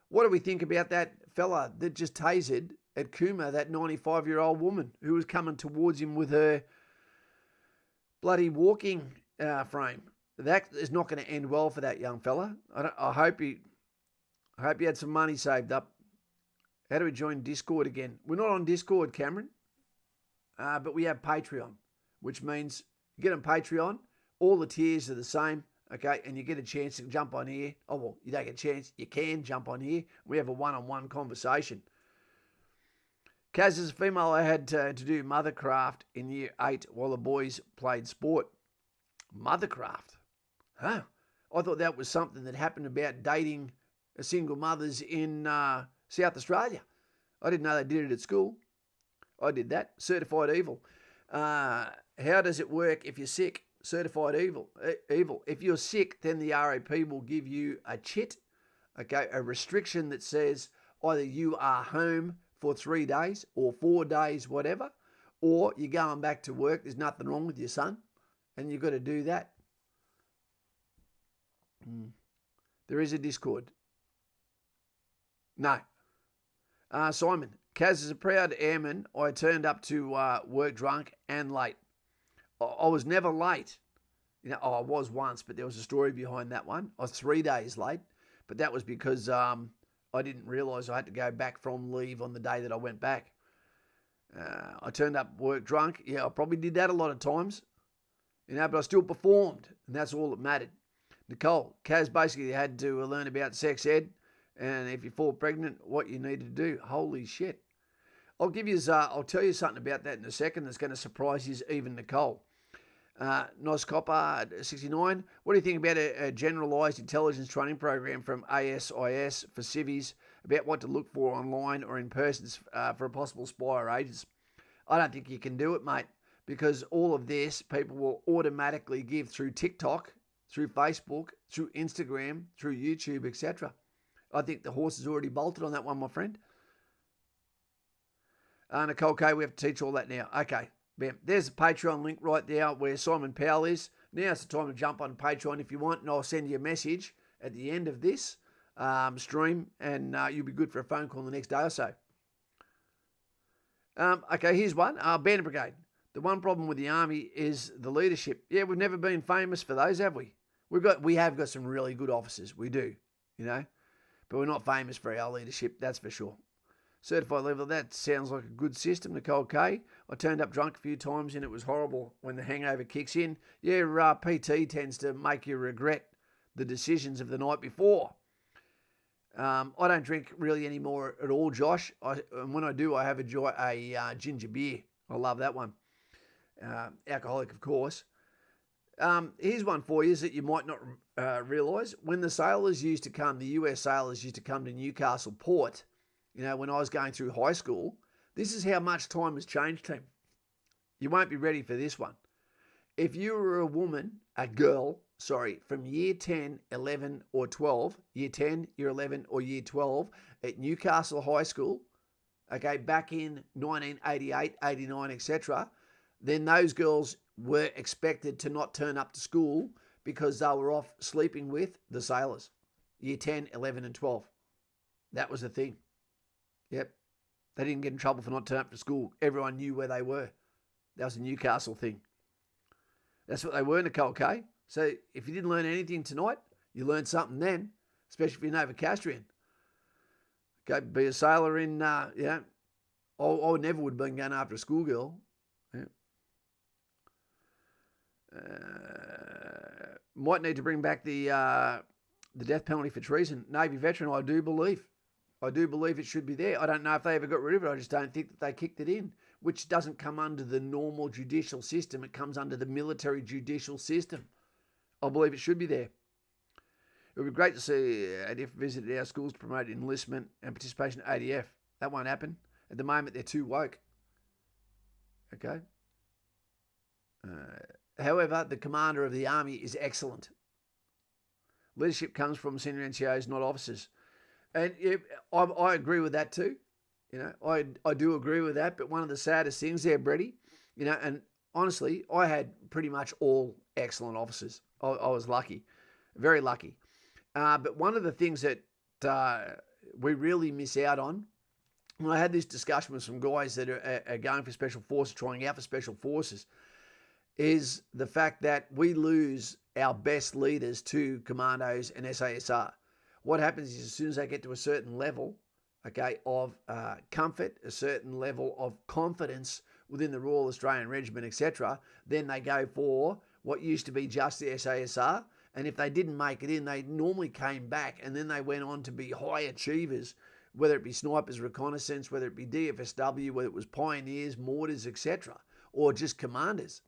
What do we think about that fella that just tasered at Cooma, that 95-year-old woman who was coming towards him with her bloody walking frame? That is not going to end well for that young fella. I hope he had some money saved up. How do we join Discord again? We're not on Discord, Cameron, but we have Patreon, which means you get on Patreon, all the tiers are the same, okay, and you get a chance to jump on here. Oh, well, you don't get a chance. You can jump on here. We have a one-on-one conversation. Kaz, as a female, I had to do mothercraft in year 8 while the boys played sport. Mothercraft? Huh? I thought that was something that happened about dating single mothers in South Australia. I didn't know they did it at school. I did that. Certified evil. How does it work if you're sick? Certified evil. If you're sick, then the RAP will give you a chit, okay, a restriction that says either you are home for 3 days or 4 days, whatever, or you're going back to work. There's nothing wrong with your son, and you've got to do that. There is a Discord. No. Simon, Kaz, is a proud airman. I turned up to work drunk and late. I was never late. I was once, but there was a story behind that one. I was 3 days late, but that was because I didn't realise I had to go back from leave on the day that I went back. I turned up work drunk. Yeah, I probably did that a lot of times, but I still performed, and that's all that mattered. Nicole, Kaz basically had to learn about sex ed, and if you fall pregnant, what you need to do. Holy shit. I'll tell you something about that in a second that's going to surprise you, even Nicole. Nos Copper 69. What do you think about a generalised intelligence training program from ASIS for civvies about what to look for online or in person for a possible spy or agents? I don't think you can do it, mate, because all of this people will automatically give through TikTok, through Facebook, through Instagram, through YouTube, etc. I think the horse is already bolted on that one, my friend. Nicole K, we have to teach all that now. Okay, bam. There's a Patreon link right there where Simon Powell is. Now's the time to jump on Patreon if you want, and I'll send you a message at the end of this stream, and you'll be good for a phone call the next day or so. Okay, here's one. Bandit Brigade. The one problem with the army is the leadership. Yeah, we've never been famous for those, have we? We have got some really good officers. We do, but we're not famous for our leadership, that's for sure. Certified level, that sounds like a good system, Nicole K. I turned up drunk a few times and it was horrible when the hangover kicks in. Yeah, PT tends to make you regret the decisions of the night before. I don't drink really anymore at all, Josh. And when I do, I have a ginger beer. I love that one. Alcoholic, of course. Here's one for you that you might not realise. When the sailors used to come, the US sailors used to come to Newcastle Port, when I was going through high school, this is how much time has changed, team. You won't be ready for this one. If you were a girl, from year 10, 11 or 12, year 10, year 11 or year 12 at Newcastle High School, okay, back in 1988, 89, etc., then those girls were expected to not turn up to school because they were off sleeping with the sailors. Year 10, 11 and 12. That was the thing. Yep. They didn't get in trouble for not turning up to school. Everyone knew where they were. That was a Newcastle thing. That's what they were, Nicole K. So if you didn't learn anything tonight, you learned something then, especially if you're Novocastrian. Go be a sailor in, I never would have been going after a schoolgirl. Yeah. Might need to bring back the death penalty for treason. Navy veteran, I do believe it should be there. I don't know if they ever got rid of it. I just don't think that they kicked it in, which doesn't come under the normal judicial system. It comes under the military judicial system. I believe it should be there. It would be great to see ADF visit our schools to promote enlistment and participation in ADF. That won't happen. At the moment, they're too woke. Okay? However, the commander of the army is excellent. Leadership comes from senior NCOs, not officers. And I agree with that too. I do agree with that. But one of the saddest things there, Brady, and honestly, I had pretty much all excellent officers. I was lucky, very lucky. But one of the things that we really miss out on, when I had this discussion with some guys that are going for special forces, trying out for special forces, is the fact that we lose our best leaders to commandos and SASR. What happens is as soon as they get to a certain level, of comfort, a certain level of confidence within the Royal Australian Regiment, etc., then they go for what used to be just the SASR. And if they didn't make it in, they normally came back and then they went on to be high achievers, whether it be snipers, reconnaissance, whether it be DFSW, whether it was pioneers, mortars, etc., or just commanders.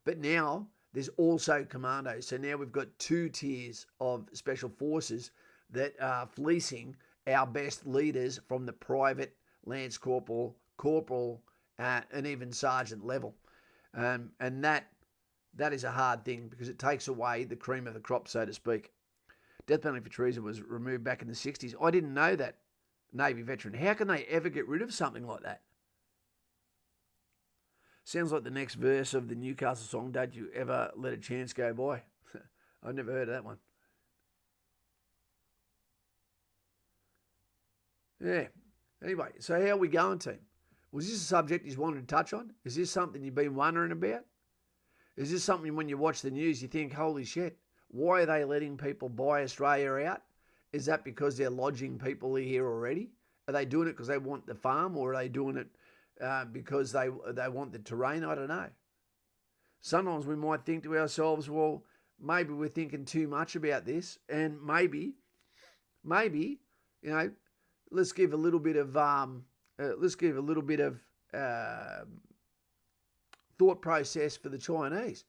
But now there's also commandos. So now we've got 2 tiers of special forces that are fleecing our best leaders from the private, lance corporal, and even sergeant level. And that is a hard thing because it takes away the cream of the crop, so to speak. Death penalty for treason was removed back in the 60s. I didn't know that, Navy veteran. How can they ever get rid of something like that? Sounds like the next verse of the Newcastle song, Don't You Ever Let a Chance Go By. I've never heard of that one. Yeah. Anyway, so how are we going, team? Was this a subject you wanted to touch on? Is this something you've been wondering about? Is this something when you watch the news you think, holy shit, why are they letting people buy Australia out? Is that because they're lodging people here already? Are they doing it because they want the farm, or are they doing it because they want the terrain? I don't know. Sometimes we might think to ourselves, well, maybe we're thinking too much about this, and maybe, let's give a little bit of thought process for the Chinese.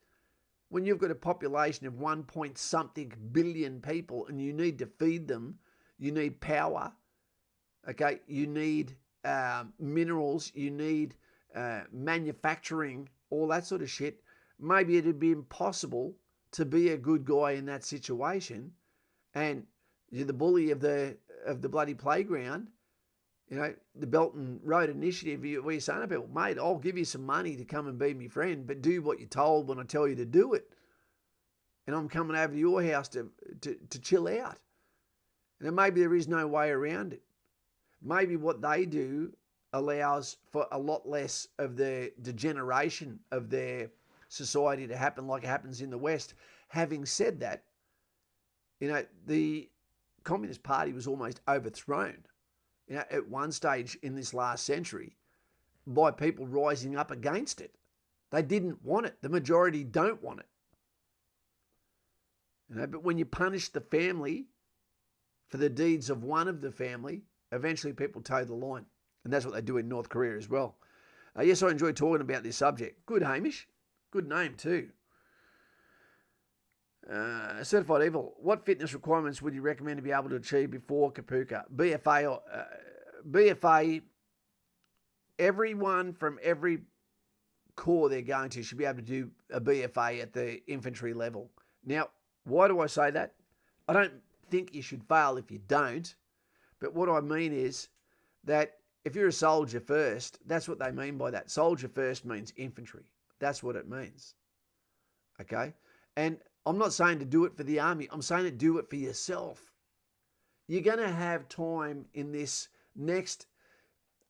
When you've got a population of 1 point something billion people and you need to feed them, you need power, you need minerals, you need manufacturing, all that sort of shit. Maybe it'd be impossible to be a good guy in that situation, and you're the bully of the bloody playground. The Belt and Road Initiative, where you're saying to people, mate, I'll give you some money to come and be my friend, but do what you're told when I tell you to do it. And I'm coming over to your house to chill out. And maybe there is no way around it. Maybe what they do allows for a lot less of the degeneration of their society to happen like it happens in the West. Having said that, the Communist Party was almost overthrown at one stage in this last century by people rising up against it. They didn't want it. The majority don't want it. But when you punish the family for the deeds of one of the family, eventually people toe the line. And that's what they do in North Korea as well. Yes, I enjoy talking about this subject. Good, Hamish. Good name too. Certified Evil. What fitness requirements would you recommend to be able to achieve before Kapuka? BFA, everyone from every corps they're going to should be able to do a BFA at the infantry level. Now, why do I say that? I don't think you should fail if you don't. But what I mean is that if you're a soldier first, that's what they mean by that. Soldier first means infantry. That's what it means. Okay? And I'm not saying to do it for the army. I'm saying to do it for yourself. You're going to have time in this next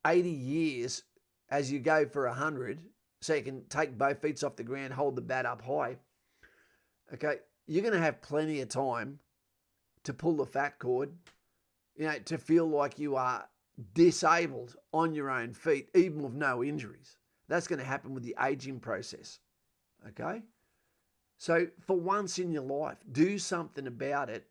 80 years as you go for 100, so you can take both feet off the ground, hold the bat up high. Okay? You're going to have plenty of time to pull the fat cord, to feel like you are disabled on your own feet, even with no injuries. That's going to happen with the aging process. Okay? So for once in your life, do something about it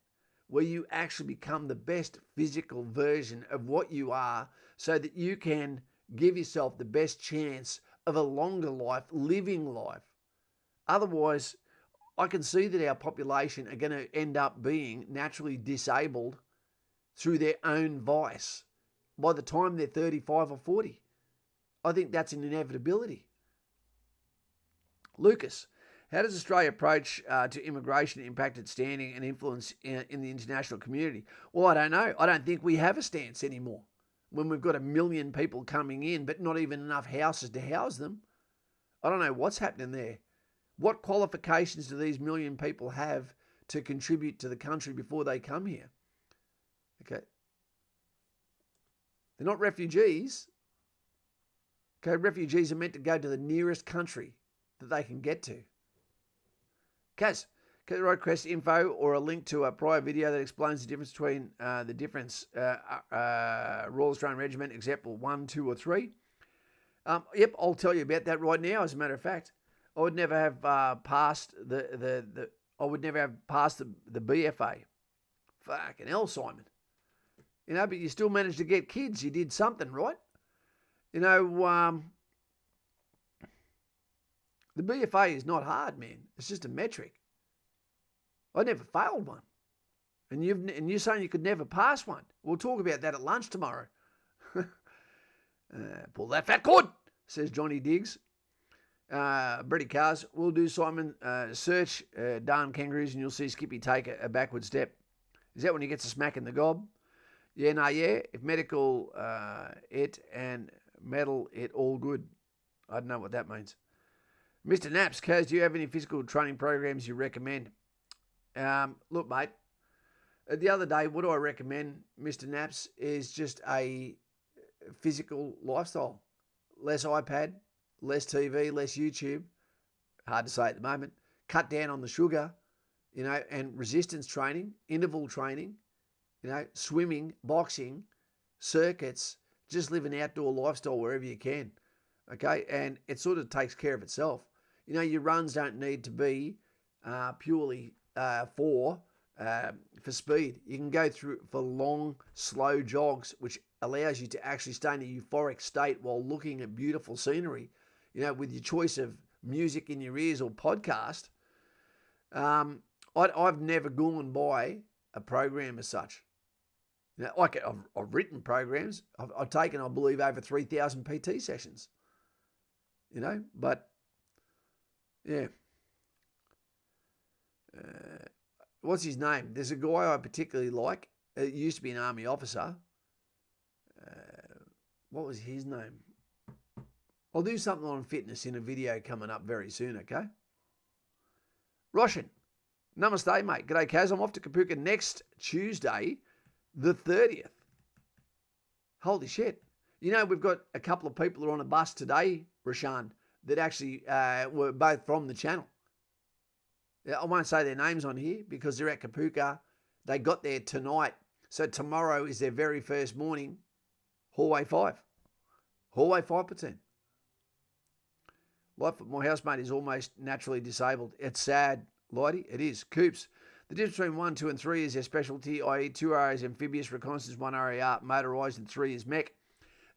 where you actually become the best physical version of what you are, so that you can give yourself the best chance of a longer life, living life. Otherwise, I can see that our population are going to end up being naturally disabled through their own vice by the time they're 35 or 40. I think that's an inevitability. Lucas, how does Australia approach to immigration impact its standing and influence in the international community? Well, I don't know. I don't think we have a stance anymore when we've got 1 million people coming in, but not even enough houses to house them. I don't know what's happening there. What qualifications do these 1 million people have to contribute to the country before they come here? Okay. They're not refugees. Okay, refugees are meant to go to the nearest country that they can get to. Kaz, get the right request info or a link to a prior video that explains the difference between Royal Australian Regiment, example 1, 2, or 3. Yep, I'll tell you about that right now. As a matter of fact, I would never have passed the BFA. Fucking hell, Simon. You know, but you still managed to get kids. You did something, right? You know, the BFA is not hard, man. It's just a metric. I never failed one. And you're saying you could never pass one. We'll talk about that at lunch tomorrow. Pull that fat cord, says Johnny Diggs. Brady Cars, we'll do, Simon. Search darn kangaroos and you'll see Skippy take a backward step. Is that when he gets a smack in the gob? Yeah, no, yeah. If medical it and metal it all good. I don't know what that means. Mr. Naps, Kaz, do you have any physical training programs you recommend? Look, mate, the other day, what do I recommend, Mr. Naps, is just a physical lifestyle. Less iPad, less TV, less YouTube. Hard to say at the moment. Cut down on the sugar, you know, and resistance training, interval training, you know, swimming, boxing, circuits. Just live an outdoor lifestyle wherever you can, okay? And it sort of takes care of itself. You know, your runs don't need to be purely for speed. You can go through for long, slow jogs, which allows you to actually stay in a euphoric state while looking at beautiful scenery, you know, with your choice of music in your ears or podcast. I've never gone by a program as such. You know, like I've written programs. I've taken, I believe, over 3,000 PT sessions. You know, but yeah. What's his name? There's a guy I particularly like. It used to be an army officer. What was his name? I'll do something on fitness in a video coming up very soon, okay? Roshan, namaste, mate. G'day, Kaz. I'm off to Kapuka next Tuesday, the 30th. Holy shit. You know, we've got a couple of people who are on a bus today, Roshan, that actually were both from the channel. I won't say their names on here because they're at Kapuka. They got there tonight. So tomorrow is their very first morning. Hallway 5. Hallway 5%. Life, my housemate is almost naturally disabled. It's sad, Lighty. It is. Coops. The difference between 1, 2, and 3 is their specialty, i.e. 2 areas amphibious reconnaissance, 1 area motorised, and 3 is mech.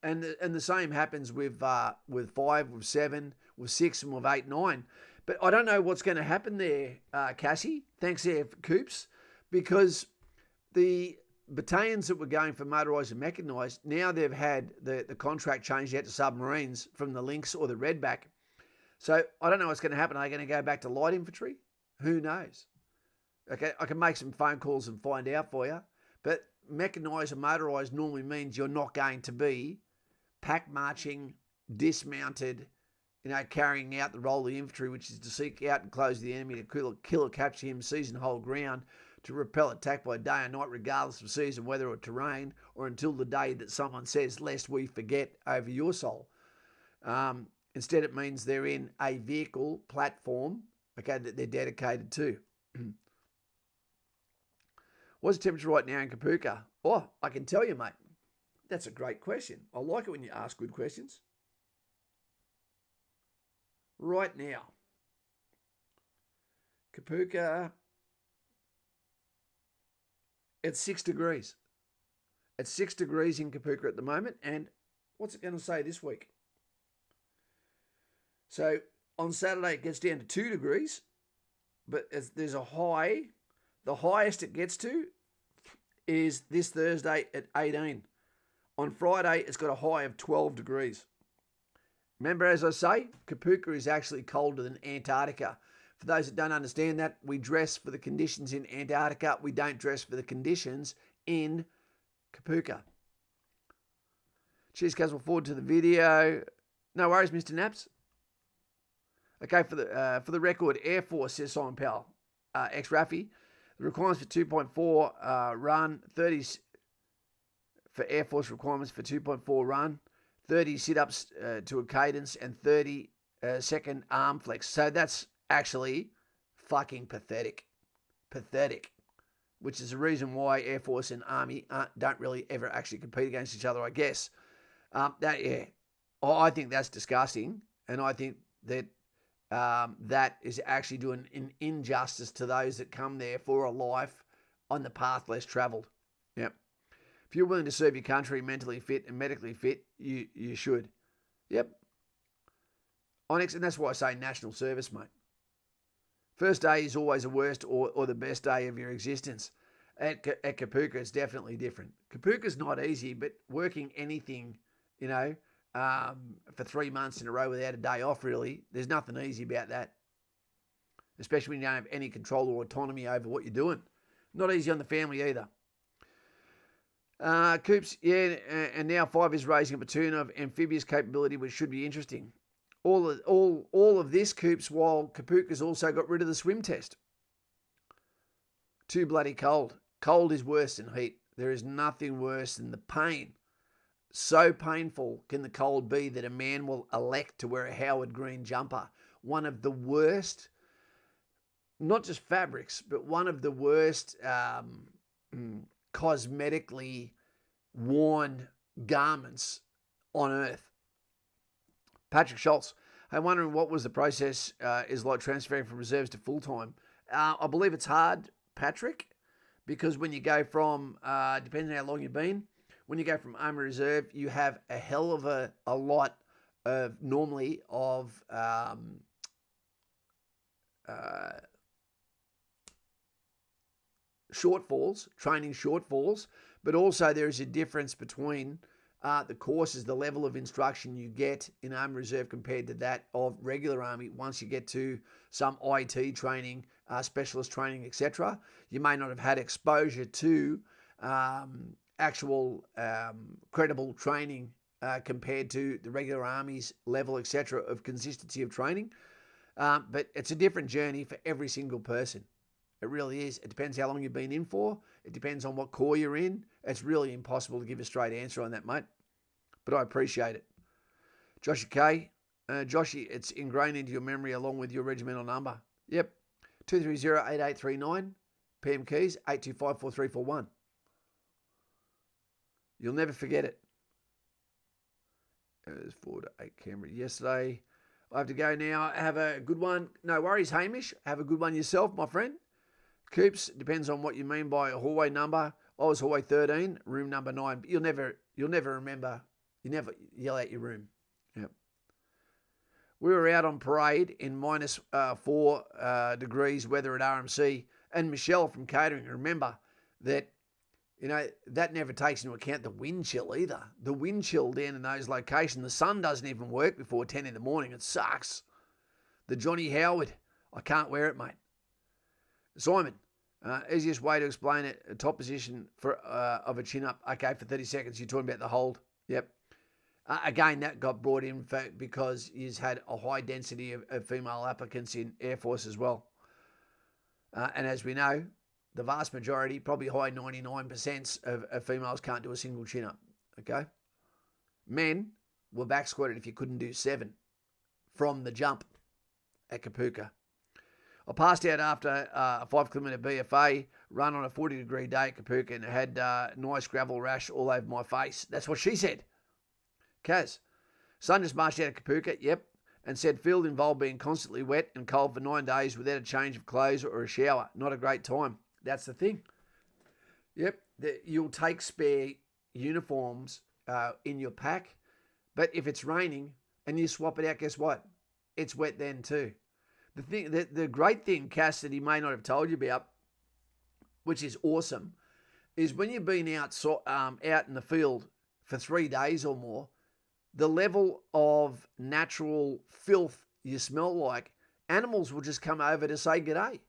And the same happens with 5, with 7, with 6, and with 8, 9. But I don't know what's going to happen there, Cassie. Thanks there for Coops. Because the battalions that were going for motorised and mechanised, now they've had the contract changed out to submarines from the Lynx or the Redback. So I don't know what's going to happen. Are they going to go back to light infantry? Who knows? Okay, I can make some phone calls and find out for you. But mechanised and motorised normally means you're not going to be pack marching, dismounted, you know, carrying out the role of the infantry, which is to seek out and close the enemy, to kill or capture him, seize and hold ground, to repel attack by day or night, regardless of season, weather or terrain, or until the day that someone says, lest we forget over your soul. Instead, it means they're in a vehicle platform, okay, that they're dedicated to. What's the temperature right now in Kapuka? Oh, I can tell you, mate. That's a great question. I like it when you ask good questions. Right now, Kapuka, it's 6 degrees. It's 6 degrees in Kapuka at the moment. And what's it going to say this week? So on Saturday, it gets down to 2 degrees. but there's a high. The highest it gets to is this Thursday at 18. On Friday, it's got a high of 12 degrees. Remember, as I say, Kapuka is actually colder than Antarctica. For those that don't understand that, we dress for the conditions in Antarctica. We don't dress for the conditions in Kapuka. Cheers, guys. We'll forward to the video. No worries, Mr. Naps. Okay, for the record, Air Force, says Simon Powell, ex-Rafi. The requirements for 2.4 run, 30 for Air Force requirements for 2.4 run, 30 sit-ups to a cadence, and 30 second arm flex. So that's actually fucking pathetic. Pathetic. Which is the reason why Air Force and Army don't really ever actually compete against each other, I guess. I think that's disgusting. And I think that that is actually doing an injustice to those that come there for a life on the path less travelled. Yep. If you're willing to serve your country mentally fit and medically fit, you should. Yep. Onyx, and that's why I say national service, mate. First day is always the worst or the best day of your existence. At Kapuka, it's definitely different. Kapuka's not easy, but working anything, for 3 months in a row without a day off, really, there's nothing easy about that. Especially when you don't have any control or autonomy over what you're doing. Not easy on the family either. Coops, yeah, and now 5 is raising a platoon of amphibious capability, which should be interesting. All of this, Coops, while Kapuka's also got rid of the swim test. Too bloody cold. Cold is worse than heat. There is nothing worse than the pain. So painful can the cold be that a man will elect to wear a Howard Green jumper. One of the worst, not just fabrics, but one of the worst cosmetically worn garments on earth. Patrick Schultz, I'm wondering what was the process is like transferring from reserves to full-time. I believe it's hard, Patrick, because when you go from, depending on how long you've been, when you go from Army Reserve, you have a hell of a lot of, normally, of shortfalls, training shortfalls, but also there is a difference between the courses, the level of instruction you get in Army Reserve compared to that of regular Army. Once you get to some IT training, specialist training, etc., you may not have had exposure to actual credible training compared to the regular Army's level, etc., of consistency of training. But it's a different journey for every single person. It really is. It depends how long you've been in for. It depends on what corps you're in. It's really impossible to give a straight answer on that, mate. But I appreciate it. Joshy K. Joshy, it's ingrained into your memory along with your regimental number. Yep. 230-8839. PM keys 825-4341. You'll never forget it. It was 4 to 8 Canberra yesterday. I have to go now. Have a good one. No worries, Hamish. Have a good one yourself, my friend. Coops, depends on what you mean by a hallway number. I was hallway 13, room number 9. You'll never remember. You never yell out your room. Yep. We were out on parade in minus 4 degrees weather at RMC. And Michelle from catering, remember that, that never takes into account the wind chill either. The wind chill down in those locations. The sun doesn't even work before 10 in the morning. It sucks. The Johnny Howard. I can't wear it, mate. Simon, easiest way to explain it, a top position of a chin-up. Okay, for 30 seconds, you're talking about the hold. Yep. Again, that got brought in because he's had a high density of female applicants in Air Force as well. And as we know, the vast majority, probably high 99% of females can't do a single chin-up. Okay? Men were back squatted if you couldn't do 7 from the jump at Kapuka. I passed out after a 5-kilometre BFA run on a 40-degree day at Kapuka and had nice gravel rash all over my face. That's what she said. Kaz, son just marched out of Kapuka, yep, and said field involved being constantly wet and cold for 9 days without a change of clothes or a shower. Not a great time. That's the thing. Yep, you'll take spare uniforms in your pack, but if it's raining and you swap it out, guess what? It's wet then too. the great thing, Cass, that he may not have told you about, which is awesome, is when you've been out in the field for 3 days or more, the level of natural filth you smell like, animals will just come over to say g'day,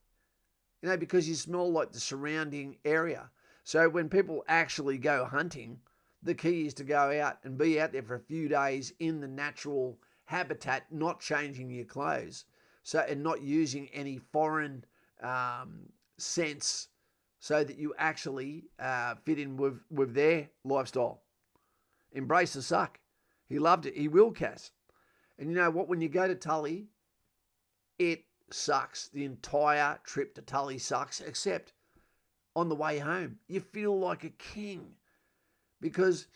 because you smell like the surrounding area. So when people actually go hunting, the key is to go out and be out there for a few days in the natural habitat, not changing your clothes, and not using any foreign scents, so that you actually fit in with their lifestyle. Embrace the suck. He loved it. He will, Cass. And you know what? When you go to Tully, it sucks. The entire trip to Tully sucks, except on the way home. You feel like a king because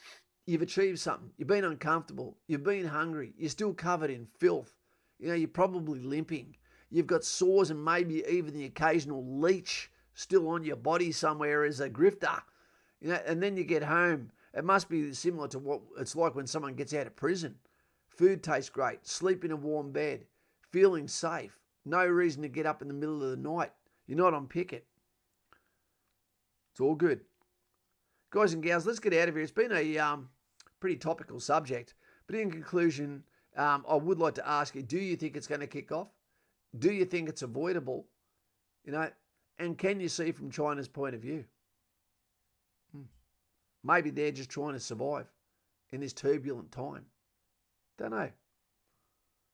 you've achieved something. You've been uncomfortable. You've been hungry. You're still covered in filth. You're probably limping. You've got sores and maybe even the occasional leech still on your body somewhere as a grifter. And then you get home. It must be similar to what it's like when someone gets out of prison. Food tastes great. Sleep in a warm bed. Feeling safe. No reason to get up in the middle of the night. You're not on picket. It's all good. Guys and gals, let's get out of here. It's been a pretty topical subject. But in conclusion, I would like to ask you, do you think it's going to kick off? Do you think it's avoidable? And can you see from China's point of view? Maybe they're just trying to survive in this turbulent time. Don't know.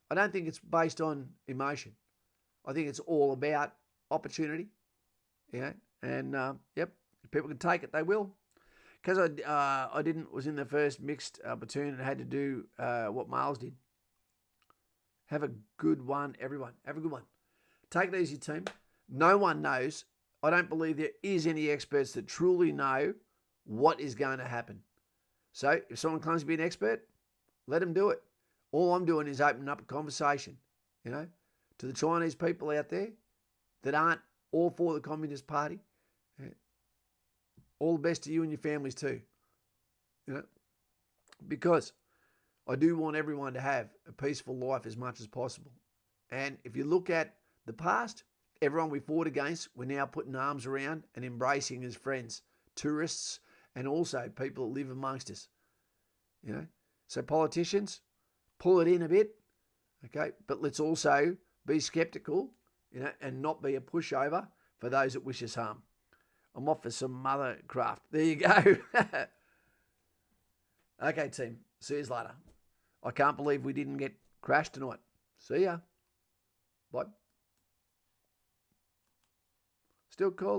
I don't think it's based on emotion. I think it's all about opportunity. And yep, if people can take it, they will. Because I was in the first mixed platoon and had to do what males did. Have a good one, everyone. Have a good one. Take it easy, team. No one knows. I don't believe there is any experts that truly know what is going to happen. So if someone claims to be an expert, let them do it. All I'm doing is opening up a conversation, to the Chinese people out there that aren't all for the Communist Party. All the best to you and your families too. Because I do want everyone to have a peaceful life as much as possible. And if you look at the past, everyone we fought against, we're now putting arms around and embracing as friends, tourists, and also people that live amongst us. So politicians, pull it in a bit, okay? But let's also be skeptical, and not be a pushover for those that wish us harm. I'm off for some mother craft. There you go. Okay, team. See you later. I can't believe we didn't get crashed tonight. See ya. Bye. Still cool.